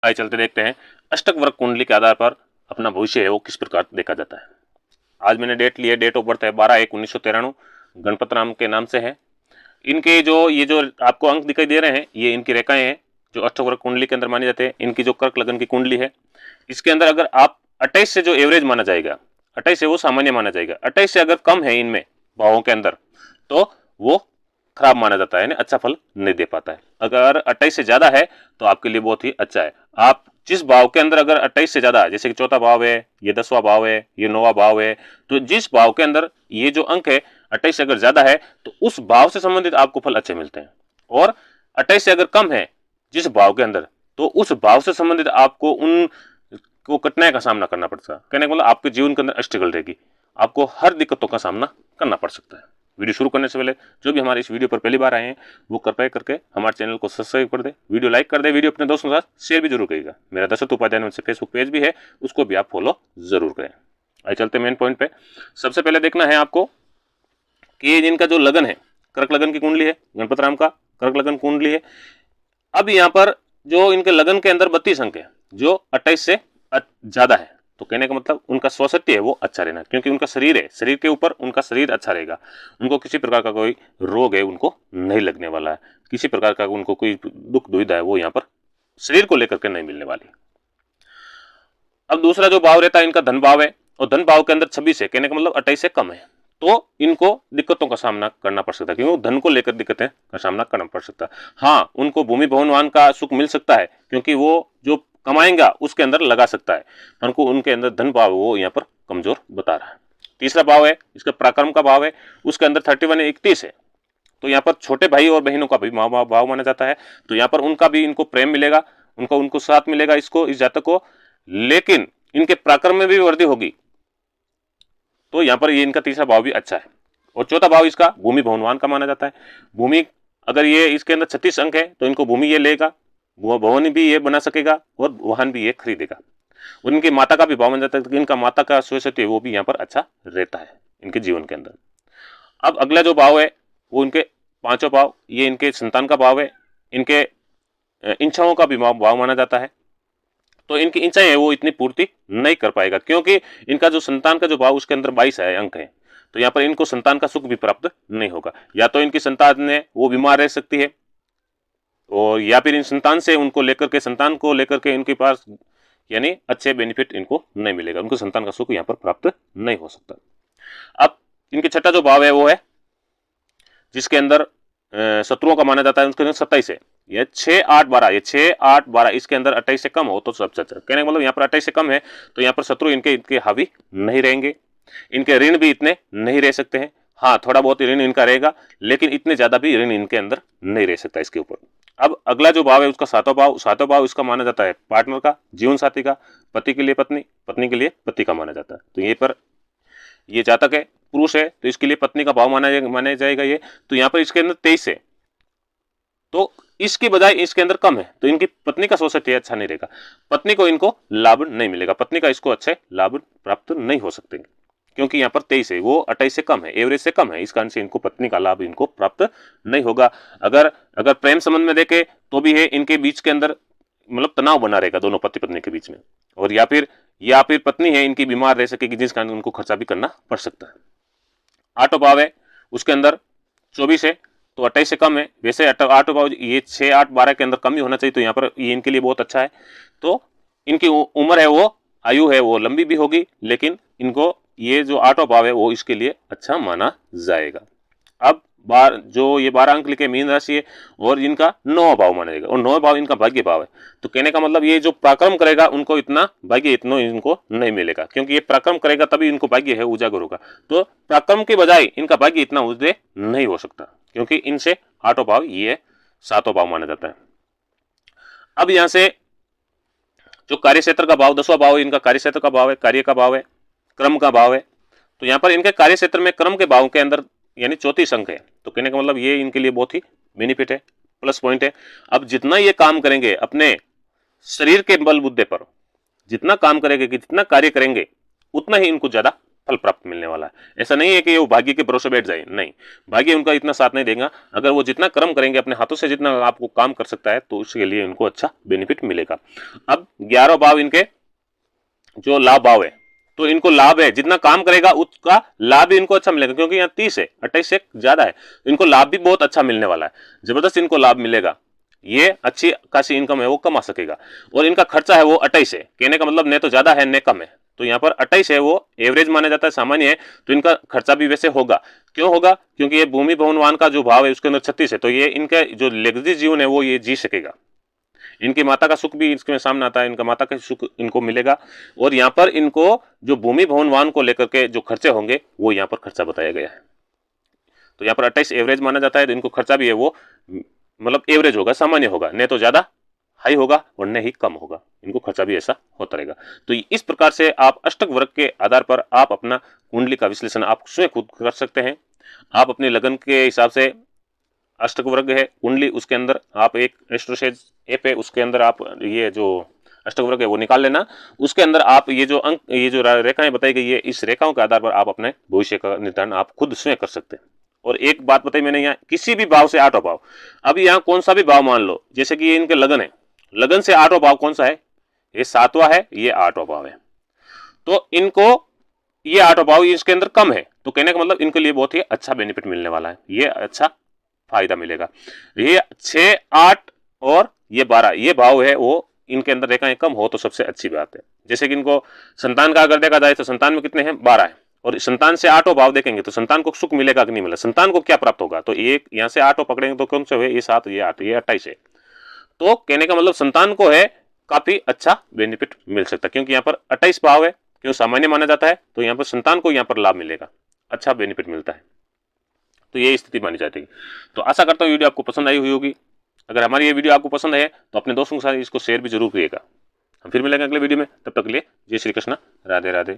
आइए चलते देखते हैं अष्टक वर्ग कुंडली के आधार पर अपना भविष्य है वो किस प्रकार देखा जाता है। आज मैंने डेट ली है, डेट ऑफ बर्थ है 12/1/1993, गणपत राम के नाम से है। इनके जो आपको अंक दिखाई दे रहे हैं ये इनकी रेखाएं हैं जो अष्टक वर्ग कुंडली के अंदर मानी जाते हैं। इनकी जो कर्क लगन की कुंडली है इसके अंदर अगर आप 28 से जो एवरेज माना जाएगा, 28 से वो सामान्य माना जाएगा, 28 से अगर कम है इनमें भावों के अंदर तो वो खराब माना जाता है, यानी अच्छा फल नहीं दे पाता है। अगर 28 से ज्यादा है तो आपके लिए बहुत ही अच्छा है। आप जिस भाव के अंदर अगर 28 से ज्यादा है, जैसे कि चौथा भाव है, ये 10वां भाव है, ये 9वां भाव है, तो जिस भाव के अंदर ये जो अंक है 28 से अगर ज्यादा है तो उस भाव से संबंधित आपको फल अच्छे मिलते हैं। और 28 से अगर कम है जिस भाव के अंदर तो उस भाव से संबंधित आपको उन को कठिनाई का सामना करना पड़ता है। कहने का मतलब आपके जीवन के अंदर स्ट्रगल रहेगी, आपको हर दिक्कतों का सामना करना पड़ सकता है। वीडियो शुरू करने से पहले जो भी हमारे इस वीडियो पर पहली बार आए हैं वो कृपया करके हमारे चैनल को सब्सक्राइब कर दे, वीडियो लाइक कर दे, वीडियो अपने दोस्तों के साथ शेयर भी जरूर करिएगा। मेरा दशरथ उपाध्याय नाम से फेसबुक पेज भी है, उसको भी आप फॉलो जरूर करें। आइए चलते मेन पॉइंट पे। सबसे पहले देखना है आपको कि जिनका जो लगन है, कर्क लगन की कुंडली है, गणपत राम का कर्क लगन कुंडली है। अब यहाँ पर जो इनके लगन के अंदर 32 अंक है जो 28 से ज्यादा है, तो कहने का मतलब उनका स्वास्थ्य है वो अच्छा रहना, क्योंकि उनका शरीर है, शरीर के ऊपर उनका शरीर अच्छा रहेगा, उनको किसी प्रकार का कोई रोग है उनको नहीं लगने वाला है, किसी प्रकार का उनको कोई दुख दुविधा है वो यहाँ पर शरीर को लेकर के नहीं मिलने वाली। अब दूसरा जो भाव रहता है इनका धन भाव है, और धन भाव के अंदर 26 है, कहने का मतलब 28 से कम है, तो इनको दिक्कतों का सामना करना पड़ सकता है, क्योंकि धन को लेकर दिक्कतें का सामना करना पड़ सकता है। हाँ, उनको भूमि भवन वाहन का सुख मिल सकता है, क्योंकि वो जो कमाएंगा उसके अंदर लगा सकता है, उनको उनके अंदर धन भाव वो यहाँ पर कमजोर बता रहा है। तीसरा भाव है इसका पराक्रम का भाव है, उसके अंदर 31 है, तो यहाँ पर छोटे भाई और बहनों का भी भाव माना जाता है, तो यहाँ पर उनका भी इनको प्रेम मिलेगा, उनको साथ मिलेगा इसको, इस जातक को, लेकिन इनके पराक्रम में भी वृद्धि होगी, तो यहाँ पर ये इनका तीसरा भाव भी अच्छा है। और चौथा भाव इसका भूमि भवनवान का माना जाता है। भूमि अगर ये इसके अंदर 36 अंक है तो इनको भूमि ये लेगा, वो भवन भी ये बना सकेगा और वाहन भी ये खरीदेगा। और इनकी माता का भी भाव माना जाता है कि इनका माता का स्वास्थ्य वो भी यहाँ पर अच्छा रहता है इनके जीवन के अंदर। अब अगला जो भाव है वो इनके पांचों भाव, ये इनके संतान का भाव है, इनके इच्छाओं का भी भाव माना जाता है, तो इनकी इच्छाएं है वो इतनी पूर्ति नहीं कर पाएगा, क्योंकि इनका जो संतान का जो भाव उसके अंदर 22 है अंक है, तो यहाँ पर इनको संतान का सुख भी प्राप्त नहीं होगा। या तो इनकी संतान है वो बीमार रह सकती है, और या फिर इन संतान से उनको लेकर के संतान को लेकर के इनके पास यानी अच्छे बेनिफिट इनको नहीं मिलेगा, उनको संतान का सुख यहाँ पर प्राप्त नहीं हो सकता। अब इनके छठा जो भाव है वो है जिसके अंदर शत्रुओं का माना जाता है, उसके अंदर 27 है, ये 6 8 12, ये 6 8 12, इसके अंदर 28 से कम हो तो सबसे अच्छा। कहने का मतलब यहाँ पर 28 से कम है तो यहाँ पर शत्रु इनके हावी नहीं रहेंगे, इनके ऋण भी इतने नहीं रह सकते हैं। हाँ, थोड़ा बहुत ऋण इनका रहेगा, लेकिन इतने ज्यादा भी ऋण इनके अंदर नहीं रह सकता इसके ऊपर। अब अगला जो भाव है उसका सातवां भाव इसका माना जाता है पार्टनर का, जीवन साथी का, पति के लिए पत्नी, पत्नी के लिए पति का माना जाता है। तो ये पर ये जातक है, पुरुष है, तो इसके लिए पत्नी का भाव माना जाएगा ये, तो यहाँ पर इसके अंदर 23 है, तो इसकी बजाय इसके अंदर कम है, तो इनकी पत्नी का स्वास्थ्य अच्छा नहीं रहेगा, पत्नी को इनको लाभ नहीं मिलेगा, पत्नी का इसको अच्छे लाभ प्राप्त नहीं हो सकते, क्योंकि यहाँ पर 23 है, वो 28 से कम है, एवरेज से कम है, इस कारण से इनको पत्नी का लाभ इनको प्राप्त नहीं होगा। अगर प्रेम संबंध में देखे तो भी है इनके बीच के अंदर मतलब तनाव बना रहेगा दोनों पति पत्नी के बीच में, और या फिर पत्नी है इनकी बीमार रह सकेगी, जिस कारण उनको खर्चा भी करना पड़ सकता है। आठवां भाव है उसके अंदर 24 है, तो 28 से कम है, वैसे आठवां भाव ये 6 8 12 के अंदर कम ही होना चाहिए, तो यहाँ पर ये इनके लिए बहुत अच्छा है। तो इनकी उम्र है वो आयु है वो लंबी भी होगी, लेकिन इनको ये जो 8वां भाव है वो इसके लिए अच्छा माना जाएगा। अब जो ये 12 अंक लिखे मीन राशि है, और इनका 9वां भाव माना जाएगा, और 9वां भाव इनका भाग्य भाव है, तो कहने का मतलब ये जो पराक्रम करेगा उनको इतना भाग्य इतना इनको नहीं मिलेगा, क्योंकि ये पराक्रम करेगा तभी इनको भाग्य है उजागर होगा, तो पराक्रम के बजाय इनका भाग्य इतना उदय नहीं हो सकता, क्योंकि इनसे 8वां भाव ये 7वां भाव माना जाता है। अब यहां से जो कार्य क्षेत्र का भाव 10वां भाव इनका कार्य क्षेत्र का भाव है, कार्य का भाव है, क्रम का भाव है, तो यहाँ पर इनके कार्य क्षेत्र में क्रम के भाव के अंदर यानी 34 अंक है, तो कहने का मतलब ये इनके लिए बहुत ही बेनिफिट है, प्लस पॉइंट है। अब जितना ये काम करेंगे अपने शरीर के बल बुद्धि पर, जितना काम करेंगे जितना कार्य करेंगे उतना ही इनको ज्यादा फल प्राप्त मिलने वाला है। ऐसा नहीं है कि वो भाग्य के भरोसे बैठ जाए, नहीं, भाग्य उनका इतना साथ नहीं देगा। अगर वो जितना कर्म करेंगे अपने हाथों से, जितना आपको काम कर सकता है, तो उसके लिए इनको अच्छा बेनिफिट मिलेगा। अब 11 भाव इनके जो लाभ भाव है, तो इनको लाभ है, जितना काम करेगा उसका लाभ भी इनको अच्छा मिलेगा, क्योंकि यहाँ 30 है, 28 से ज्यादा है, इनको लाभ भी बहुत अच्छा मिलने वाला है, जबरदस्त इनको लाभ मिलेगा। ये अच्छी खासी इनकम है वो कमा सकेगा। और इनका खर्चा है वो 28 है, कहने का मतलब न तो ज्यादा है न कम है, तो यहाँ पर 28 है, वो एवरेज माना जाता है, सामान्य है, तो इनका खर्चा भी वैसे होगा। क्यों होगा? क्योंकि ये भूमि भवन वाहन का जो भाव है उसके अंदर 36 है, तो ये इनका जो लग्जरी जीवन है वो ये जी सकेगा। इनकी माता का सुख भी इसके सामने आता है, इनका माता का सुख इनको मिलेगा। और यहाँ पर इनको जो भूमि भवन वाहन को लेकर के जो खर्चे होंगे वो यहाँ पर खर्चा बताया गया है। तो यहाँ पर 28 एवरेज माना जाता है, तो इनको खर्चा भी है वो मतलब एवरेज होगा, सामान्य होगा, न तो ज्यादा हाई होगा और न ही कम होगा, इनको खर्चा भी ऐसा होता रहेगा। तो इस प्रकार से आप अष्टक वर्ग के आधार पर आप अपना कुंडली का विश्लेषण आप स्वयं खुद कर सकते हैं। आप अपने लगन के हिसाब से अष्टक वर्ग है कुंडली, उसके अंदर आप एक एस्ट्रोसेज ऐप है, उसके अंदर आप ये जो अष्टक वर्ग है वो निकाल लेना। उसके अंदर आप ये जो अंक, ये जो रेखाएं बताई गई है, इस रेखाओं के आधार पर आप अपने भविष्य का निर्धारण आप खुद स्वयं कर सकते हैं। और एक बात बताई मैंने, यहाँ किसी भी भाव से 8वां भाव, अब यहाँ कौन सा भी भाव मान लो, जैसे कि ये इनके लगन है, लगन से 8वां भाव कौन सा है? ये 7वां है, ये 8वां भाव है, तो इनको ये 8वां भाव इसके अंदर कम है, तो कहने का मतलब इनके लिए बहुत ही अच्छा बेनिफिट मिलने वाला है, ये अच्छा फायदा मिलेगा। ये 6, 8 और ये 12 ये भाव है वो इनके अंदर रेखाएं कम हो तो सबसे अच्छी बात है। जैसे कि इनको संतान का अगर देखा जाए तो संतान में कितने हैं? 12 है, और संतान से 8वां भाव देखेंगे तो संतान को सुख मिलेगा कि नहीं मिलेगा, संतान को क्या प्राप्त होगा? तो एक यहाँ से 8वां पकड़ेंगे तो कौन से हुए? ये 7, ये 8, ये 28 है, तो कहने का मतलब संतान को है काफी अच्छा बेनिफिट मिल सकता है, क्योंकि यहाँ पर 28 भाव है, क्यों सामान्य माना जाता है, तो यहाँ पर संतान को यहाँ पर लाभ मिलेगा, अच्छा बेनिफिट मिलता है। तो ये स्थिति मानी जाती है। तो आशा करता हूँ वीडियो आपको पसंद आई हुई होगी। अगर हमारी ये वीडियो आपको पसंद है तो अपने दोस्तों के साथ इसको शेयर भी जरूर करिएगा। हम फिर मिलेंगे अगले वीडियो में, तब तक के लिए जय श्री कृष्ण, राधे राधे।